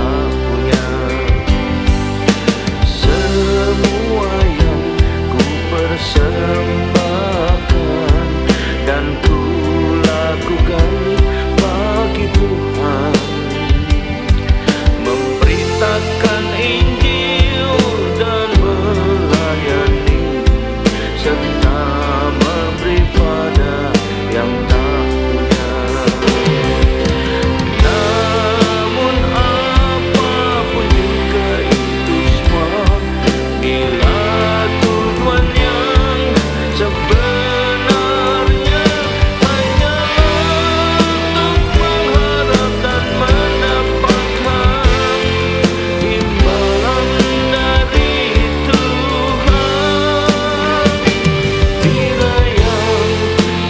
tak punya. Semua yang ku persembahkan dan ku lakukan bagi Tuhan, memberitakan Injil dan melayani serta memberi pada yang tak punya. Namun apapun juga itu semua, bila tujuan yang sebenarnya hanyalah untuk mengharap dan mendapatkan imbalan dari Tuhan. Bila yang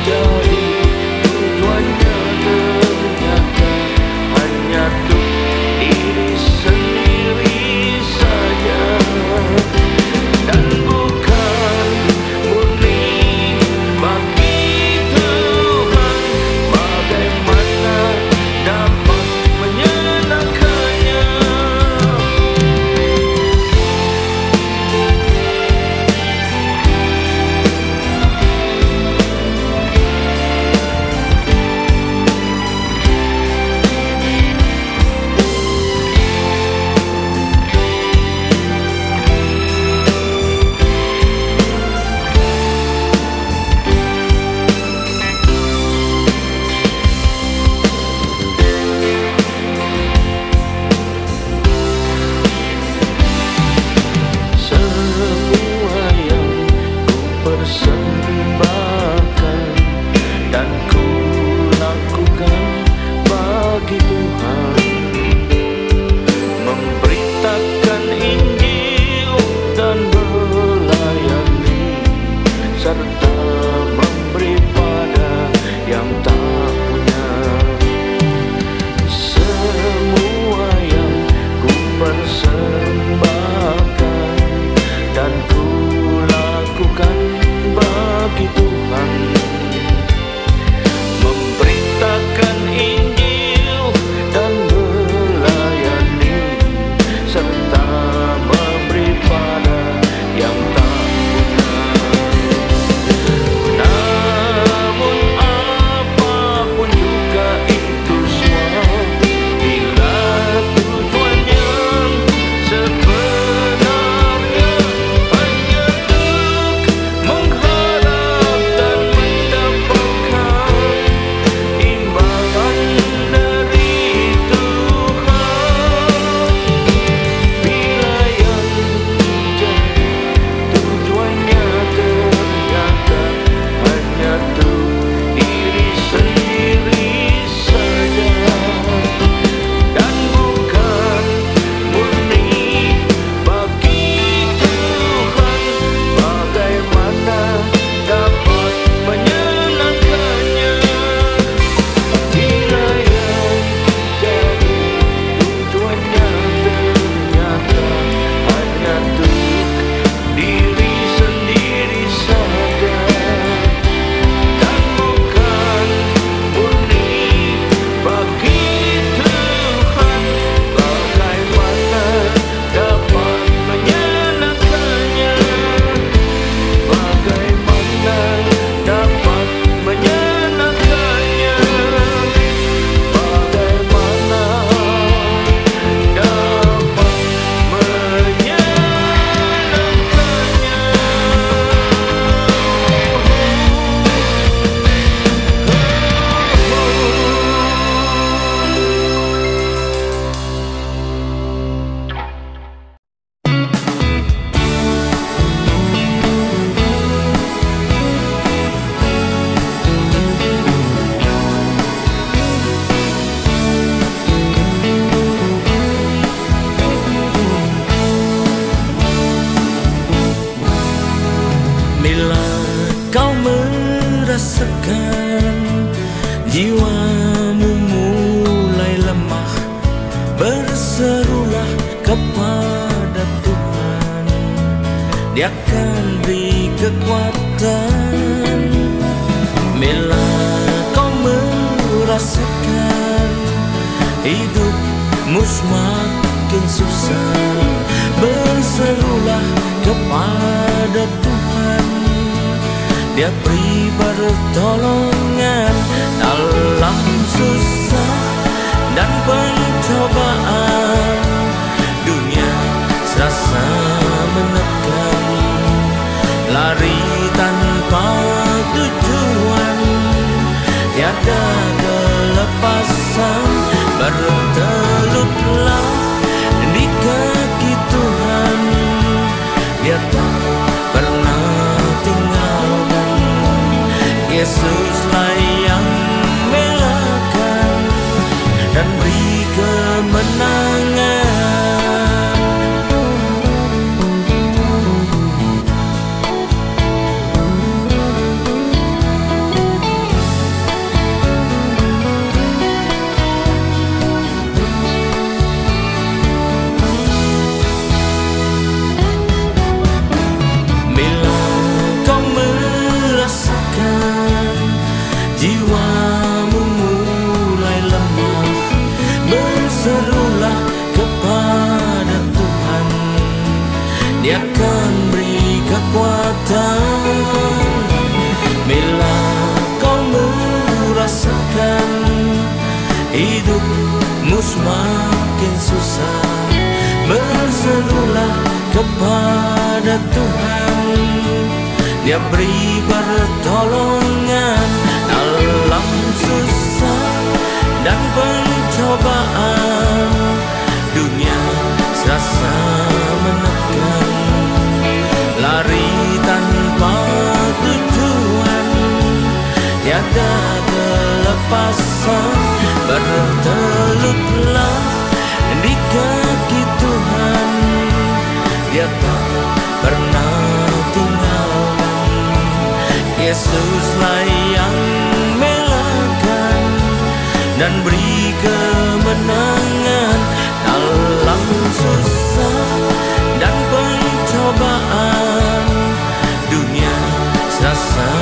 jadi tujuannya ternyata hanya untuk diri sendiri saja dan bukan murni bagi Tuhan, bagaimana dapat menyenangkannya? Semua yang ku persembahkan dan ku lakukan bagi Tuhan, memberitakan Injil dan melayani serta memberi pada yang tak punya. Semua yang ku persembahkan dan ku lakukan bagi Tuhan, memberitakan Injil dan melayani serta memberi pada yang tak punya. Namun apapun juga itu semua, bila tujuan yang sebenarnya hanya untuk mengharap dan mendapatkan imbalan dari Tuhan. Bila yang jadi tujuannya ternyata hanya untuk diri sendiri saja dan bukan murni bagi Tuhan, bagaimana dapat menyenangkannya? Bila yang jadi tujuannya ternyata hanya untuk diri sendiri saja dan bukan murni bagi Tuhan, bagaimana dapat menyenangkannya? Bagaimana dapat menyenangkannya? Bagaimana dapat bila kau merasakan jiwamu mulai lemah, berserulah kepada Tuhan, Dia akan beri kekuatan. Bila kau merasakan hidupmu semakin semakin susah, berserulah kepada Tuhan. Dia beri pertolongan dalam susah dan pencobaan. Dunia serasa menekan, lari tanpa tujuan, tiada kelepasan. Bertelutlah di kaki Tuhan, Dia tak pernah tinggalkan. Yesuslah yang belakan dan beri kemenangan. Jiwamu mulai lemah, berserulah kepada Tuhan. Dia akan beri kekuatan. Bila kau merasakan hidupmu semakin susah, berserulah kepada Tuhan. Dia beri pertolongan dalam susah dan pencobaan. Dunia serasa menekan, lari tanpa tujuan, tiada kelepasan. Bertelutlah di kaki Tuhan, Dia tak pernah tinggalkan. Yesuslah yang belakan dan beri kemenangan dalam susah dan pencobaan. Dunia serasa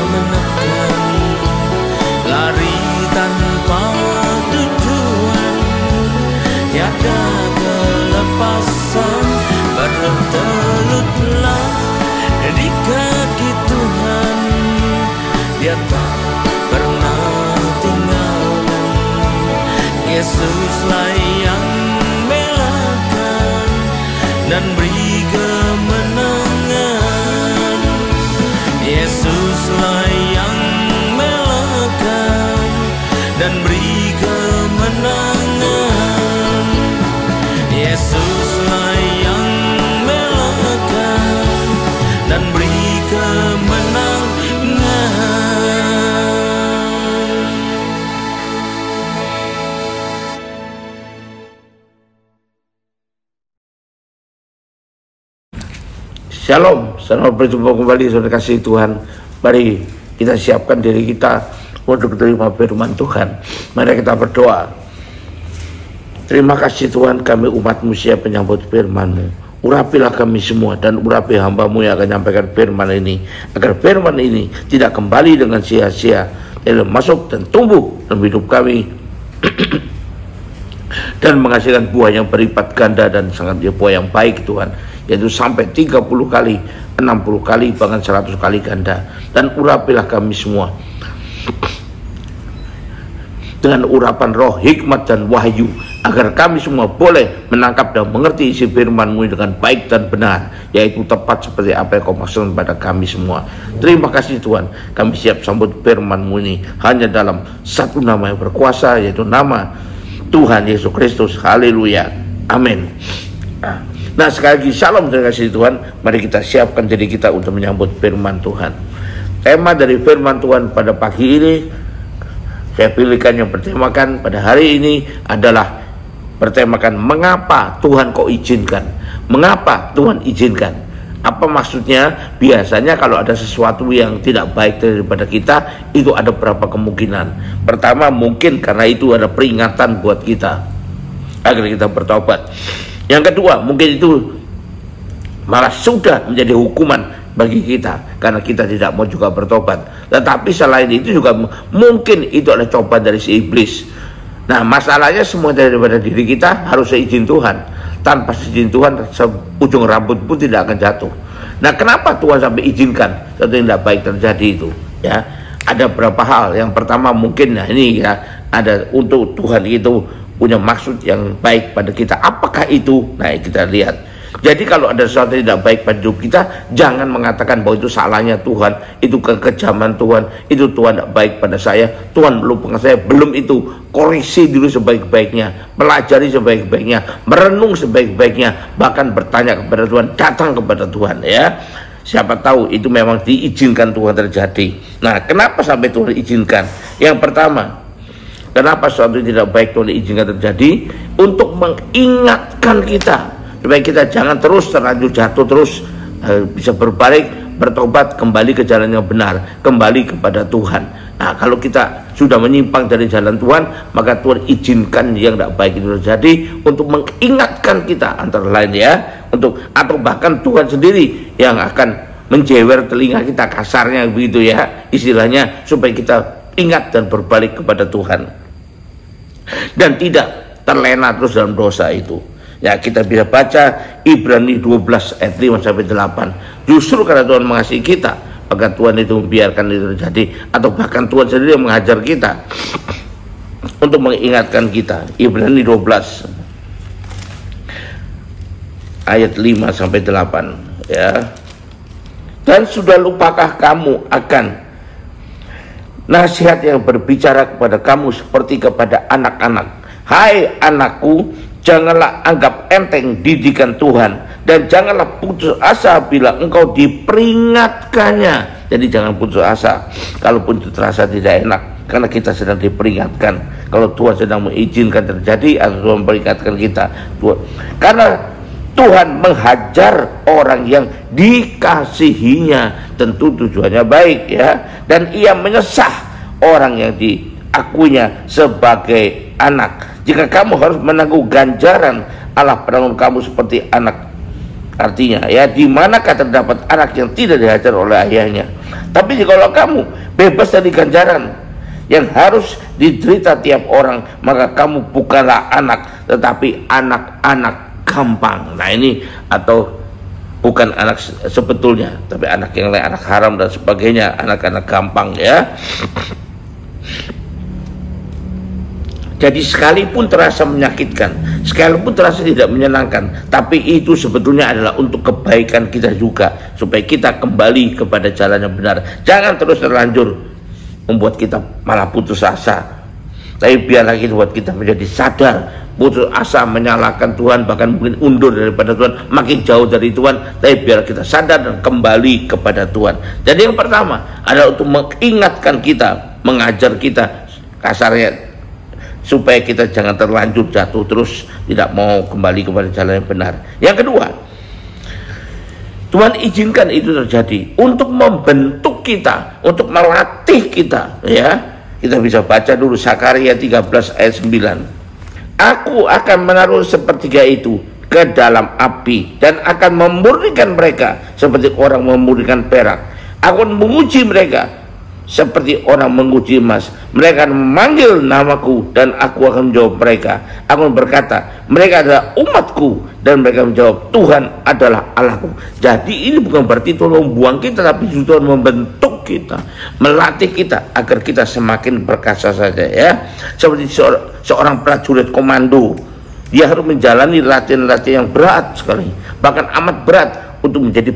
menekan, lari tanpa tujuan, tiada kelepasan. Bertelutlah di kaki Tuhan, Dia tak pernah tinggalkan. Yesuslah yang belakan dan beri kemenangan. Yesuslah yang belakan dan beri kemenangan. Yesuslah yang belakan dan beri kemenangan. Shalom, selamat berjumpa kembali saudara kasih Tuhan. Mari kita siapkan diri kita untuk menerima firman Tuhan. Mari kita berdoa. Terima kasih Tuhan, kami umat-Mu siap menyambut firman-Mu. Urapilah kami semua dan urapi hamba-Mu yang akan menyampaikan firman ini, agar firman ini tidak kembali dengan sia-sia, dalam masuk dan tumbuh dalam hidup kami dan menghasilkan buah yang berlipat ganda dan sangat buah yang baik Tuhan, yaitu sampai 30 kali, 60 kali, bahkan 100 kali ganda. Dan urapilah kami semua dengan urapan roh, hikmat dan wahyu, agar kami semua boleh menangkap dan mengerti isi firman-Mu dengan baik dan benar, yaitu tepat seperti apa yang Kau maksudkan pada kami semua. Terima kasih Tuhan, kami siap sambut firman-Mu ini hanya dalam satu nama yang berkuasa, yaitu nama Tuhan Yesus Kristus. Haleluya, amin. Nah, sekali lagi shalom terima kasih Tuhan. Mari kita siapkan diri kita untuk menyambut firman Tuhan. Tema dari firman Tuhan pada pagi ini saya pilihkan yang bertemakan pada hari ini adalah bertemakan mengapa Tuhan kok izinkan. Mengapa Tuhan izinkan? Apa maksudnya? Biasanya kalau ada sesuatu yang tidak baik daripada kita, itu ada beberapa kemungkinan. Pertama, mungkin karena itu ada peringatan buat kita agar kita bertobat. Yang kedua, mungkin itu malah sudah menjadi hukuman bagi kita karena kita tidak mau juga bertobat. Tetapi selain itu juga mungkin itu adalah cobaan dari si iblis. Nah, masalahnya semua daripada diri kita harus seizin Tuhan. tanpa izin Tuhan ujung rambut pun tidak akan jatuh. Nah, kenapa Tuhan sampai izinkan sesuatu yang tidak baik terjadi itu? Ya, ada beberapa hal. Yang pertama mungkin, nah ini ya, ada untuk Tuhan itu punya maksud yang baik pada kita. Apakah itu? Nah, kita lihat. Jadi kalau ada sesuatu yang tidak baik pada hidup kita, jangan mengatakan bahwa itu salahnya Tuhan, itu kekejaman Tuhan, itu Tuhan tidak baik pada saya, Tuhan melupakan saya. Belum itu, koreksi dulu sebaik-baiknya, pelajari sebaik-baiknya, merenung sebaik-baiknya, bahkan bertanya kepada Tuhan, datang kepada Tuhan ya. Siapa tahu itu memang diizinkan Tuhan terjadi. Nah, kenapa sampai Tuhan izinkan? Yang pertama, kenapa sesuatu yang tidak baik Tuhan izinkan terjadi? Untuk mengingatkan kita, supaya kita jangan terus terlanjur jatuh, terus bisa berbalik, bertobat, kembali ke jalan yang benar, kembali kepada Tuhan. Nah, kalau kita sudah menyimpang dari jalan Tuhan, maka Tuhan izinkan yang tidak baik itu terjadi untuk mengingatkan kita, antara lain ya, atau bahkan Tuhan sendiri yang akan menjewer telinga kita, kasarnya begitu ya, istilahnya, supaya kita ingat dan berbalik kepada Tuhan dan tidak terlena terus dalam dosa itu. Ya, kita bisa baca Ibrani 12 ayat 5 sampai 8. Justru karena Tuhan mengasihi kita, maka Tuhan itu membiarkan itu terjadi, atau bahkan Tuhan sendiri yang mengajar kita untuk mengingatkan kita. Ibrani 12 ayat 5 sampai 8 ya. Dan sudah lupakah kamu akan nasihat yang berbicara kepada kamu seperti kepada anak-anak? Hai anakku, janganlah anggap enteng didikan Tuhan, dan janganlah putus asa bila engkau diperingatkannya. Jadi jangan putus asa kalaupun itu terasa tidak enak, karena kita sedang diperingatkan. Kalau Tuhan sedang mengizinkan terjadi, atau Tuhan memperingatkan kita, karena Tuhan menghajar orang yang dikasihinya, tentu tujuannya baik ya, dan Ia menyesah orang yang diakuinya sebagai anak. Jika kamu harus menanggung ganjaran, Allah penanggung kamu seperti anak. Artinya ya, di manakah terdapat anak yang tidak dihajar oleh ayahnya? Tapi jikalau kamu bebas dari ganjaran yang harus diderita tiap orang, maka kamu bukanlah anak, tetapi anak-anak gampang. Nah ini, atau bukan anak sebetulnya, tapi anak yang lain, anak haram dan sebagainya, anak-anak gampang ya. Jadi sekalipun terasa menyakitkan, sekalipun terasa tidak menyenangkan, tapi itu sebetulnya adalah untuk kebaikan kita juga, supaya kita kembali kepada jalan yang benar. Jangan terus terlanjur membuat kita malah putus asa, tapi biarlah itu buat kita menjadi sadar. Putus asa, menyalahkan Tuhan, bahkan mungkin undur daripada Tuhan, makin jauh dari Tuhan, tapi biar kita sadar dan kembali kepada Tuhan. Jadi yang pertama adalah untuk mengingatkan kita, mengajar kita, kasarnya, supaya kita jangan terlanjur jatuh terus tidak mau kembali kepada jalan yang benar. Yang kedua, Tuhan izinkan itu terjadi untuk membentuk kita, untuk melatih kita ya. Kita bisa baca dulu Zakaria 13 ayat 9. Aku akan menaruh sepertiga itu ke dalam api, dan akan memurnikan mereka seperti orang memurnikan perak. Aku akan menguji mereka seperti orang menguji emas. Mereka akan memanggil namaku, dan aku akan menjawab mereka. Aku akan berkata, mereka adalah umatku, dan mereka menjawab, Tuhan adalah Allahku. Jadi ini bukan berarti Tuhan membuang kita, tapi Tuhan membentuk kita, melatih kita agar kita semakin perkasa saja ya. Seperti seorang prajurit komando, dia harus menjalani latihan-latihan yang berat sekali, bahkan amat berat, untuk menjadi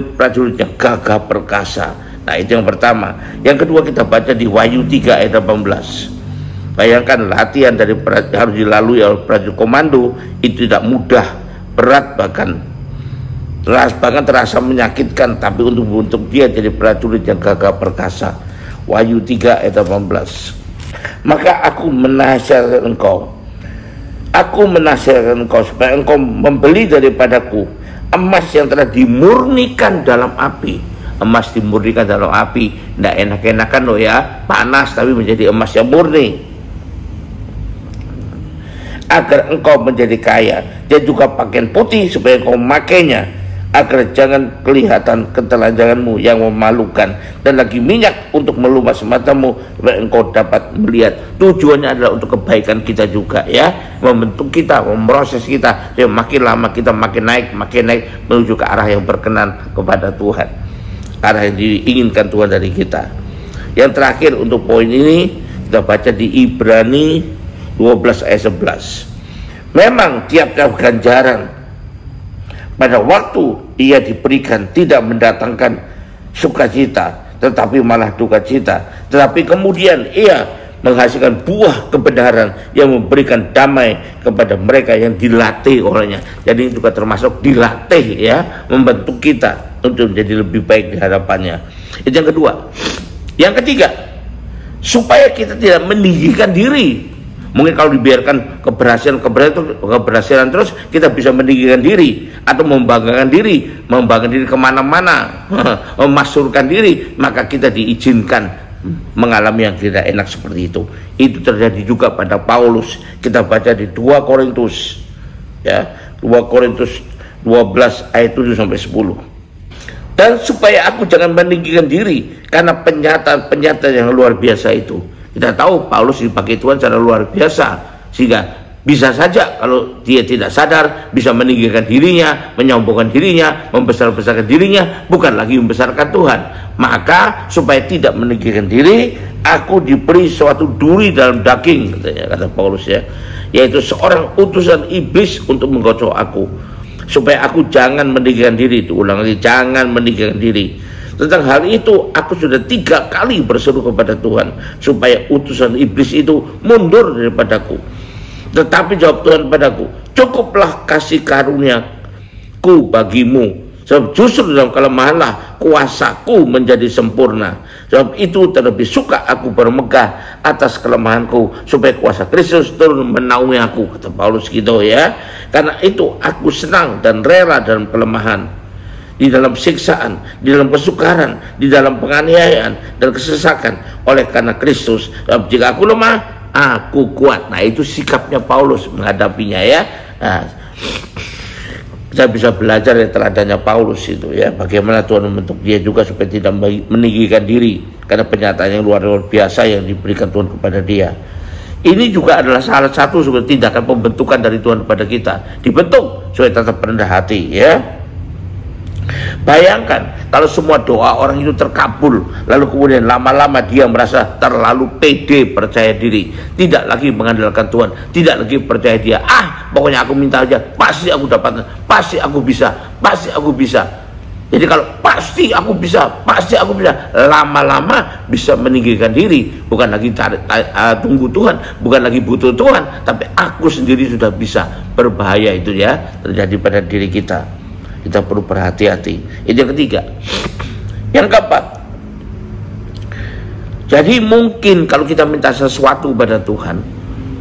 prajurit yang gagah perkasa. Nah itu yang pertama. Yang kedua, kita baca di Wahyu 3 ayat 18. Bayangkan latihan dari harus dilalui oleh prajurit komando itu tidak mudah, berat, bahkan terasa menyakitkan, tapi untuk dia jadi prajurit yang gagah perkasa. Wahyu 3 ayat 18. Maka aku menasihatkan engkau supaya engkau membeli daripadaku emas yang telah dimurnikan dalam api. Emas dimurnikan dalam api, tidak enak-enakan loh ya, panas, tapi menjadi emas yang murni. Agar engkau menjadi kaya, dan juga pakaian putih supaya engkau memakainya. agar jangan kelihatan ketelanjanganmu yang memalukan, dan lagi minyak untuk melumas matamu supaya engkau dapat melihat. Tujuannya adalah untuk kebaikan kita juga ya, membentuk kita, memproses kita, ya makin lama kita makin naik menuju ke arah yang berkenan kepada Tuhan, arah yang diinginkan Tuhan dari kita. Yang terakhir untuk poin ini kita baca di Ibrani 12 ayat 11. Memang tiap-tiap ganjaran pada waktu ia diberikan tidak mendatangkan sukacita, tetapi malah duka cita. Tetapi kemudian ia menghasilkan buah kebenaran yang memberikan damai kepada mereka yang dilatih olehnya. Jadi ini juga termasuk dilatih ya, membentuk kita untuk menjadi lebih baik di hadapannya. Itu yang kedua. Yang ketiga, supaya kita tidak meninggikan diri. Mungkin kalau dibiarkan keberhasilan terus, kita bisa meninggikan diri atau membanggakan diri kemana-mana, memasyhurkan diri, maka kita diizinkan mengalami yang tidak enak seperti itu. Itu terjadi juga pada Paulus. Kita baca di 2 Korintus ya, 2 Korintus 12 ayat 7 sampai 10. Dan supaya aku jangan meninggikan diri karena penyataan yang luar biasa itu. Kita tahu Paulus dipakai Tuhan secara luar biasa, sehingga bisa saja kalau dia tidak sadar bisa meninggikan dirinya, menyombongkan dirinya, membesar-besarkan dirinya, bukan lagi membesarkan Tuhan. Maka supaya tidak meninggikan diri, aku diberi suatu duri dalam daging, katanya, kata Paulus ya, yaitu seorang utusan iblis untuk menggocok aku, supaya aku jangan meninggikan diri. Itu ulang lagi, jangan meninggikan diri. Tentang hal itu aku sudah 3 kali berseru kepada Tuhan supaya utusan iblis itu mundur daripadaku. Tetapi jawab Tuhan padaku, cukuplah kasih karuniaku bagimu, sebab justru dalam kelemahanlah kuasaku menjadi sempurna. Sebab itu terlebih suka aku bermegah atas kelemahanku, supaya kuasa Kristus turun menaungi aku, kata Paulus gitu ya. Karena itu aku senang dan rela dalam kelemahan, di dalam siksaan, di dalam kesukaran, di dalam penganiayaan dan kesesakan oleh karena Kristus. Sebab jika aku lemah, aku kuat. Nah, itu sikapnya Paulus menghadapinya ya. Nah, kita bisa belajar dari teladannya Paulus itu ya, bagaimana Tuhan membentuk dia juga supaya tidak meninggikan diri karena penyataan yang luar biasa yang diberikan Tuhan kepada dia. Ini juga adalah salah satu seperti tindakan pembentukan dari Tuhan kepada kita, dibentuk supaya tetap rendah hati ya. Bayangkan kalau semua doa orang itu terkabul, lalu kemudian lama-lama dia merasa terlalu pede, percaya diri, tidak lagi mengandalkan Tuhan, tidak lagi percaya dia. Pokoknya aku minta aja, pasti aku dapatkan, pasti aku bisa, pasti aku bisa. Jadi kalau pasti aku bisa, lama-lama bisa meninggikan diri, bukan lagi tunggu Tuhan, bukan lagi butuh Tuhan, tapi aku sendiri sudah bisa. Berbahaya itu ya, terjadi pada diri kita. Kita perlu berhati-hati. Itu yang ketiga. Yang keempat, jadi mungkin kalau kita minta sesuatu pada Tuhan,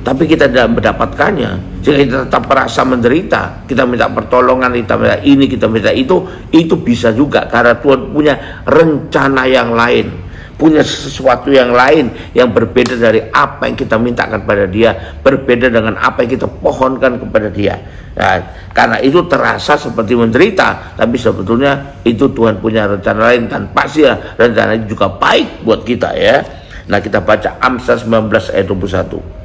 tapi kita tidak mendapatkannya, sehingga kita tetap merasa menderita, kita minta pertolongan, kita minta ini, kita minta itu bisa juga karena Tuhan punya rencana yang lain, punya sesuatu yang lain yang berbeda dari apa yang kita mintakan pada dia, berbeda dengan apa yang kita pohonkan kepada dia. Nah, karena itu terasa seperti menderita, tapi sebetulnya itu Tuhan punya rencana lain, dan pasti ya rencananya juga baik buat kita ya. Nah, kita baca Amsal 19 ayat 21.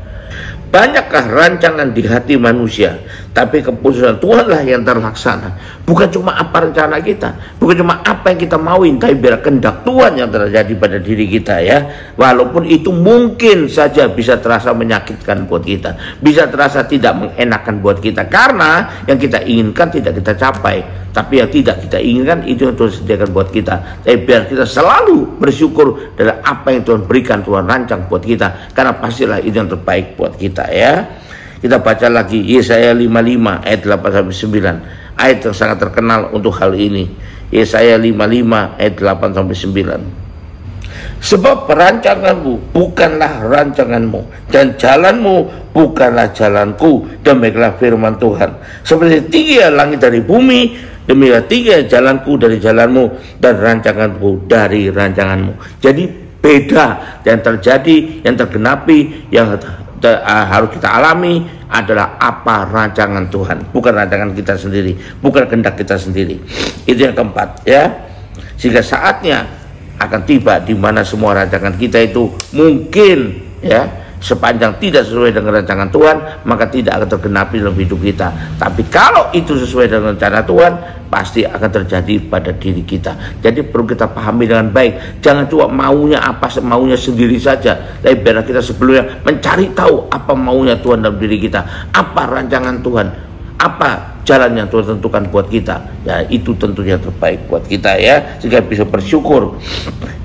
Banyakkah rancangan di hati manusia, tapi keputusan Tuhanlah yang terlaksana. Bukan cuma apa rencana kita, bukan cuma apa yang kita mauin, tapi biar kehendak Tuhan yang terjadi pada diri kita ya. Walaupun itu mungkin saja bisa terasa menyakitkan buat kita, bisa terasa tidak mengenakan buat kita, karena yang kita inginkan tidak kita capai, tapi yang tidak kita inginkan itu yang Tuhan sediakan buat kita. Tapi biar kita selalu bersyukur dari apa yang Tuhan berikan, Tuhan rancang buat kita, karena pastilah itu yang terbaik buat kita ya. Kita baca lagi Yesaya 55 ayat 8-9, ayat yang sangat terkenal untuk hal ini. Yesaya 55 ayat 8-9. Sebab perancanganmu bukanlah rancanganmu, dan jalanmu bukanlah jalanku, demikianlah firman Tuhan. Seperti tinggi langit dari bumi, demikian tinggi jalanku dari jalanmu, dan rancanganku dari rancanganmu. Jadi beda yang terjadi, yang tergenapi, yang harus kita alami adalah apa rancangan Tuhan, bukan rancangan kita sendiri, bukan kehendak kita sendiri. Itu yang keempat, ya. Sehingga saatnya akan tiba di mana semua rancangan kita itu mungkin, ya, sepanjang tidak sesuai dengan rancangan Tuhan, maka tidak akan tergenapi dalam hidup kita. Tapi kalau itu sesuai dengan rencana Tuhan, pasti akan terjadi pada diri kita. Jadi perlu kita pahami dengan baik. Jangan cuma maunya apa maunya sendiri saja, tapi biarlah kita sebelumnya mencari tahu apa maunya Tuhan dalam diri kita, apa rancangan Tuhan, apa jalan yang Tuhan tentukan buat kita. Ya, itu tentunya terbaik buat kita, ya, sehingga bisa bersyukur.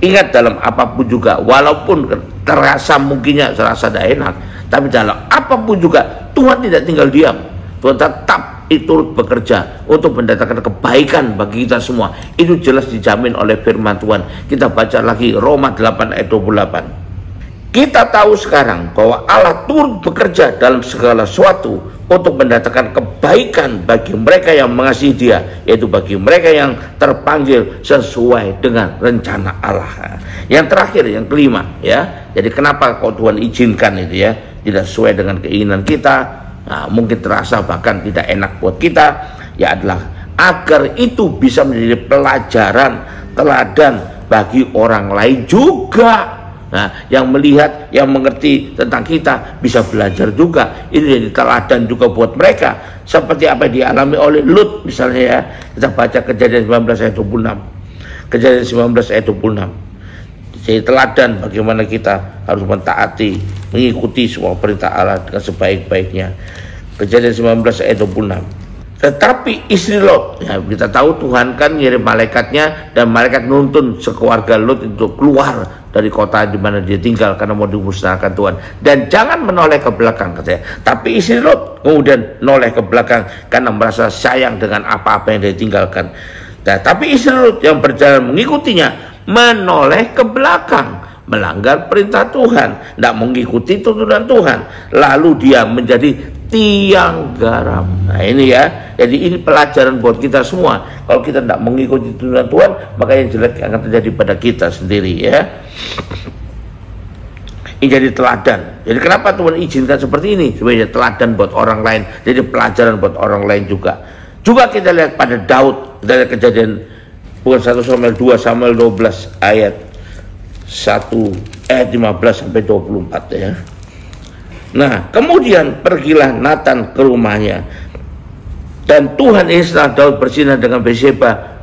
Ingat, dalam apapun juga, walaupun terasa mungkinnya terasa tidak enak, tapi dalam apapun juga Tuhan tidak tinggal diam. Tuhan tetap turut bekerja untuk mendatangkan kebaikan bagi kita semua. Itu jelas dijamin oleh firman Tuhan. Kita baca lagi Roma 8 ayat 28. Kita tahu sekarang bahwa Allah turut bekerja dalam segala sesuatu untuk mendatangkan kebaikan bagi mereka yang mengasihi Dia, yaitu bagi mereka yang terpanggil sesuai dengan rencana Allah. Yang terakhir, yang kelima, ya. Jadi kenapa kok Tuhan izinkan itu, ya, tidak sesuai dengan keinginan kita, nah, mungkin terasa bahkan tidak enak buat kita, ya, adalah agar itu bisa menjadi pelajaran teladan bagi orang lain juga. Nah, yang melihat, yang mengerti tentang kita bisa belajar juga. Ini jadi teladan juga buat mereka. Seperti apa yang dialami oleh Lut misalnya, ya. Kita baca Kejadian 19 ayat 26. Kejadian 19 ayat 26. Jadi teladan bagaimana kita harus mentaati, mengikuti semua perintah Allah dengan sebaik-baiknya. Kejadian 19 ayat 26. Tetapi istri Lot, ya, kita tahu Tuhan kan ngirim malaikatnya, dan malaikat nuntun sekeluarga Lot untuk keluar dari kota di mana dia tinggal karena mau dimusnahkan Tuhan. Dan jangan menoleh ke belakang, katanya. Tapi istri Lot kemudian noleh ke belakang karena merasa sayang dengan apa-apa yang dia tinggalkan. Nah, tapi istri Lot yang berjalan mengikutinya menoleh ke belakang, melanggar perintah Tuhan, tidak mengikuti tuntunan Tuhan. Lalu dia menjadi tiang garam. Nah, ini, ya. Jadi ini pelajaran buat kita semua. Kalau kita tidak mengikuti tuntunan Tuhan, maka yang jelek akan terjadi pada kita sendiri, ya. Ini jadi teladan. Jadi kenapa Tuhan izinkan seperti ini? Supaya teladan buat orang lain, jadi pelajaran buat orang lain juga. Juga kita lihat pada Daud, kita lihat Kejadian, bukan 1 Samuel, 2 Samuel 12 ayat 1 ayat 15 sampai 24, ya. Nah, kemudian pergilah Nathan ke rumahnya, dan Tuhan setelah Daud bersinah dengan Bathsheba,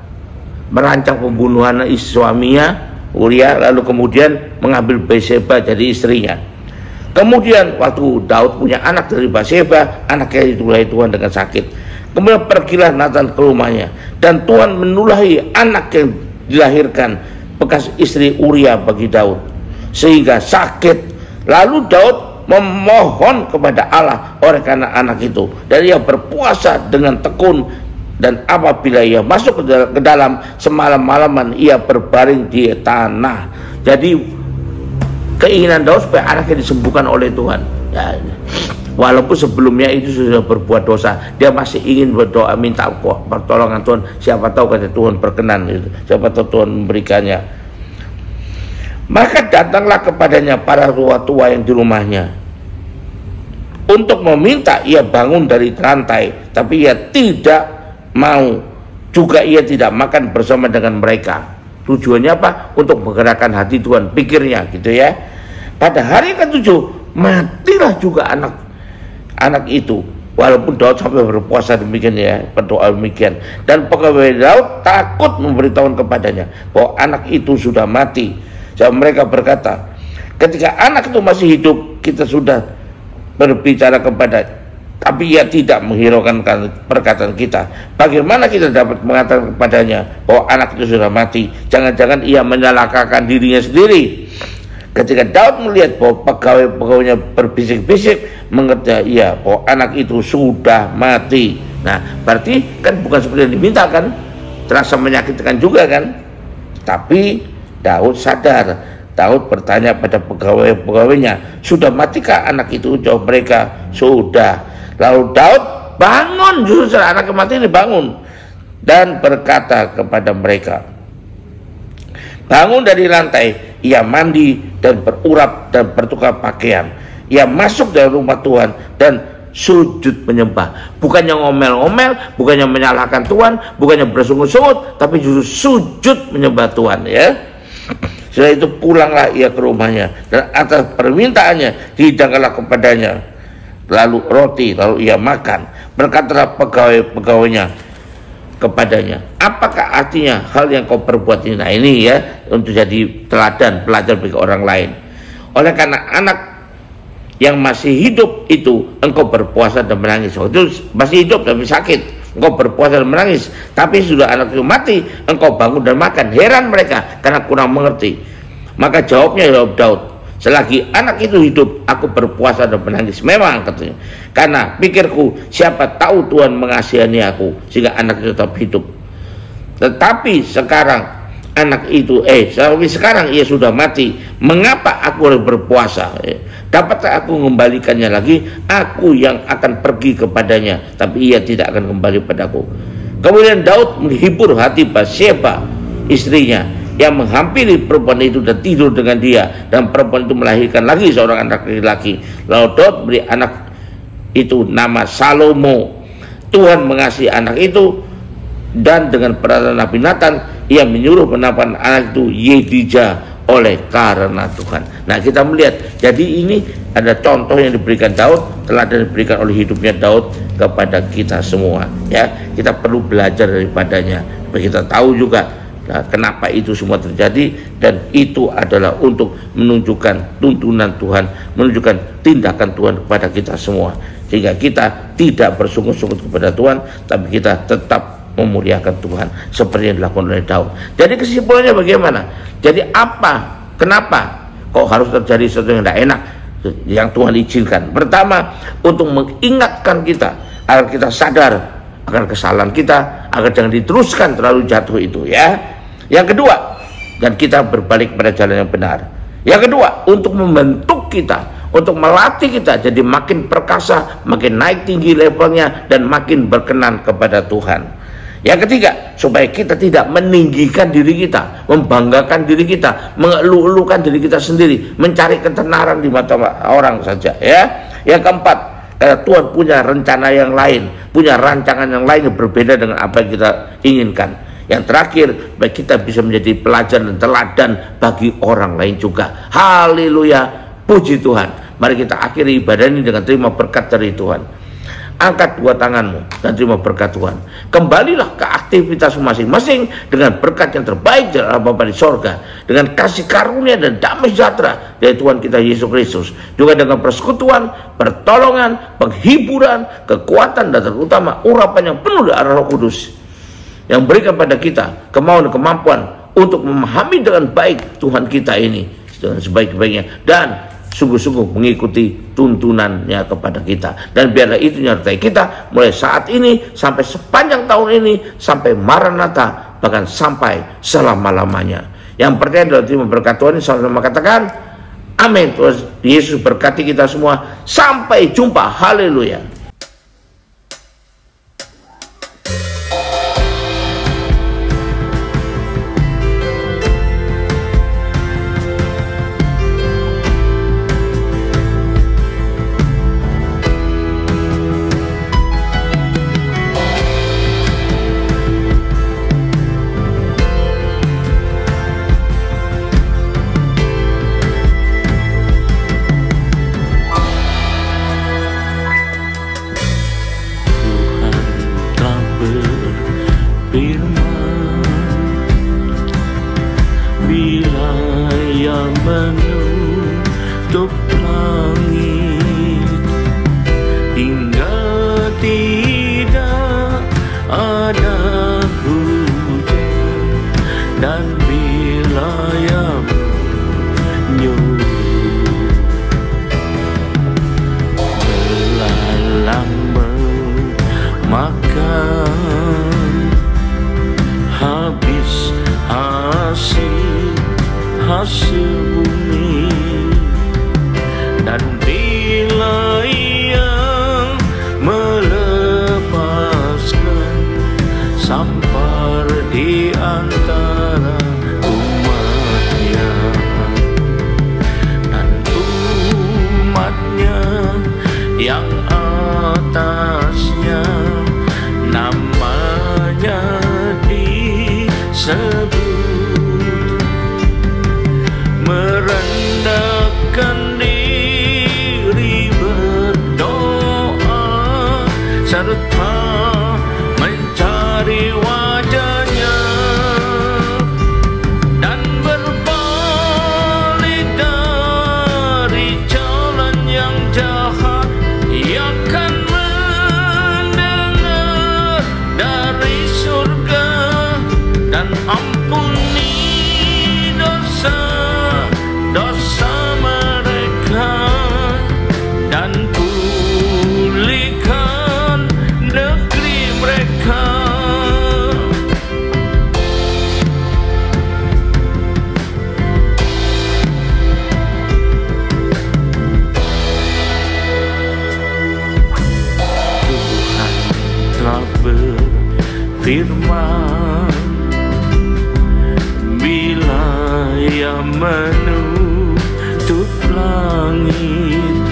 merancang pembunuhan istri suaminya Uria, lalu kemudian mengambil Bathsheba jadi istrinya. Kemudian waktu Daud punya anak dari Bathsheba, anaknya ditulahi Tuhan dengan sakit. Kemudian pergilah Nathan ke rumahnya, dan Tuhan menulahi anak yang dilahirkan bekas istri Uria bagi Daud, sehingga sakit. Lalu Daud memohon kepada Allah oleh karena anak itu, dan ia berpuasa dengan tekun, dan apabila ia masuk ke dalam semalam-malaman ia berbaring di tanah. Jadi keinginan Daud supaya anaknya disembuhkan oleh Tuhan, ya, walaupun sebelumnya itu sudah berbuat dosa, dia masih ingin berdoa minta pertolongan Tuhan. Siapa tahu kata Tuhan berkenan, gitu. Siapa tahu Tuhan memberikannya. Maka datanglah kepadanya para tua-tua yang di rumahnya untuk meminta ia bangun dari rantai, tapi ia tidak mau. Juga ia tidak makan bersama dengan mereka. Tujuannya apa? Untuk menggerakkan hati Tuhan, pikirnya, gitu, ya. Pada hari ke-7 matilah juga anak itu, walaupun Daud sampai berpuasa demikian, ya, berdoa demikian. Dan pegawai Daud takut memberitahu kepadanya bahwa anak itu sudah mati. Dan mereka berkata, ketika anak itu masih hidup, kita sudah berbicara kepada, tapi ia tidak menghiraukan perkataan kita. Bagaimana kita dapat mengatakan kepadanya bahwa anak itu sudah mati? Jangan-jangan ia menyalahkan dirinya sendiri. Ketika Daud melihat bahwa pegawai-pegawainya berbisik-bisik, mengerti ia bahwa anak itu sudah mati. Nah, berarti kan bukan seperti yang diminta, kan? Terasa menyakitkan juga, kan? Tapi Daud sadar. Daud bertanya pada pegawai-pegawainya, sudah matikah anak itu? Jawab mereka, sudah. Lalu Daud bangun, justru setelah anak mati ini bangun, dan berkata kepada mereka, bangun dari lantai. Ia mandi dan berurap dan bertukar pakaian. ia masuk dalam rumah Tuhan dan sujud menyembah. Bukannya ngomel-ngomel, bukannya menyalahkan Tuhan, bukannya bersungut-sungut, tapi justru sujud menyembah Tuhan, ya. Setelah itu pulanglah ia ke rumahnya, dan atas permintaannya dihidangkanlah kepadanya lalu roti, lalu ia makan. Berkatalah pegawai-pegawainya kepadanya, apakah artinya hal yang kau perbuat ini? Nah, ini ya, untuk jadi teladan, pelajar bagi orang lain. Oleh karena anak yang masih hidup itu engkau berpuasa dan menangis. Itu masih hidup tapi sakit, engkau berpuasa dan menangis. Tapi sudah anak itu mati, engkau bangun dan makan. Heran mereka karena kurang mengerti. Maka jawabnya Daud, selagi anak itu hidup, aku berpuasa dan menangis. Memang, katanya, karena pikirku, siapa tahu Tuhan mengasihani aku sehingga anak itu tetap hidup. Tetapi sekarang anak itu, sekarang ia sudah mati. Mengapa aku harus berpuasa? Dapatkah aku mengembalikannya lagi? Aku yang akan pergi kepadanya, tapi ia tidak akan kembali padaku. Kemudian Daud menghibur hati Batsyeba, istrinya, yang menghampiri perempuan itu dan tidur dengan dia, dan perempuan itu melahirkan lagi seorang anak laki-laki. Lalu Daud beri anak itu nama Salomo. Tuhan mengasihi anak itu, dan dengan perantara Nabi Nathan ia menyuruh menamakan anak itu Yedijah oleh karena Tuhan. Nah, kita melihat, jadi ini ada contoh yang diberikan Daud, telah diberikan oleh hidupnya Daud kepada kita semua, ya. Kita perlu belajar daripadanya supaya kita tahu juga kenapa itu semua terjadi, dan itu adalah untuk menunjukkan tuntunan Tuhan, menunjukkan tindakan Tuhan kepada kita semua, sehingga kita tidak bersungut-sungut kepada Tuhan, tapi kita tetap memuliakan Tuhan seperti yang dilakukan oleh Daud. Jadi kesimpulannya bagaimana? Jadi kenapa kok harus terjadi sesuatu yang tidak enak yang Tuhan izinkan? Pertama, untuk mengingatkan kita agar kita sadar akan kesalahan kita, agar jangan diteruskan terlalu jatuh itu, ya. Yang kedua, dan kita berbalik pada jalan yang benar. Yang kedua, untuk membentuk kita, untuk melatih kita jadi makin perkasa, makin naik tinggi levelnya, dan makin berkenan kepada Tuhan. Yang ketiga, supaya kita tidak meninggikan diri kita, membanggakan diri kita, mengeluh-elukan diri kita sendiri, mencari ketenaran di mata orang saja, ya. Yang keempat, karena Tuhan punya rencana yang lain, punya rancangan yang lain yang berbeda dengan apa yang kita inginkan. Yang terakhir, baik kita bisa menjadi pelajaran dan teladan bagi orang lain juga. Haleluya, puji Tuhan. Mari kita akhiri ibadah ini dengan terima berkat dari Tuhan. Angkat dua tanganmu dan terima berkat Tuhan. Kembalilah ke aktivitas masing-masing dengan berkat yang terbaik dari Allah Bapa di sorga, dengan kasih karunia dan damai sejahtera dari Tuhan kita Yesus Kristus, juga dengan persekutuan, pertolongan, penghiburan, kekuatan, dan terutama urapan yang penuh dari Roh Kudus, yang berikan pada kita kemauan dan kemampuan untuk memahami dengan baik Tuhan kita ini dengan sebaik-baiknya, dan sungguh-sungguh mengikuti tuntunannya kepada kita. Dan biarlah itu menyertai kita mulai saat ini sampai sepanjang tahun ini, sampai Maranatha, bahkan sampai selama-lamanya. Yang percaya dalam terima berkat Tuhan ini, sama-sama katakan amin. Tuhan Yesus berkati kita semua. Sampai jumpa. Haleluya. Menutup langit hingga tidak ada hujan, dan bila yang menyuruh belalang memakan habis hasil bumi, dan bila ia melepaskan sampar di antara umatnya, dan umatnya yang atasnya namanya disebut, merendahkan diri berdoa serta mencari wajahnya, dan berbalik dari jalan yang jahat. Ia akan mendengar dari surga dan ampuni dosa mereka, dan pulihkan negeri mereka. Tuhan telah berfirman, bila Ia menutup langit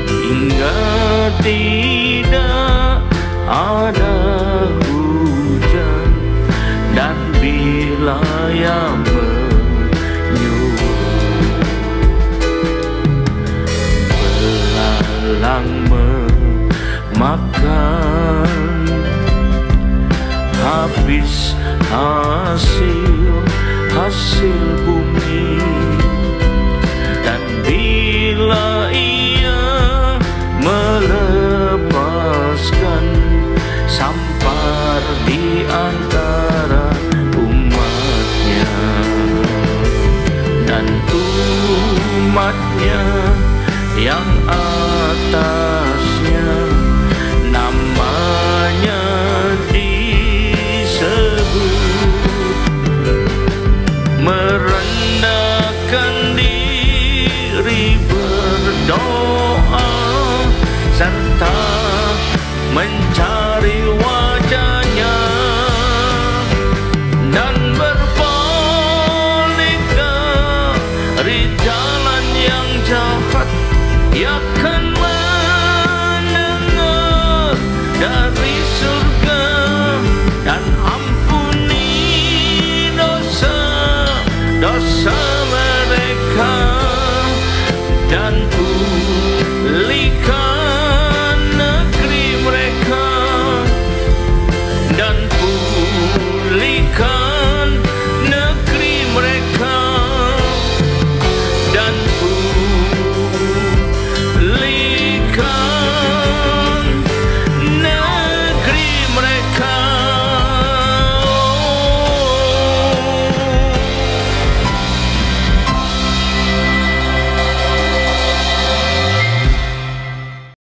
hingga tidak ada hujan, dan bila Ia menyuruh belalang memakan habis hasil bumi, dan bila Ia melepaskan sampar di antara umatnya, dan umatnya yang atas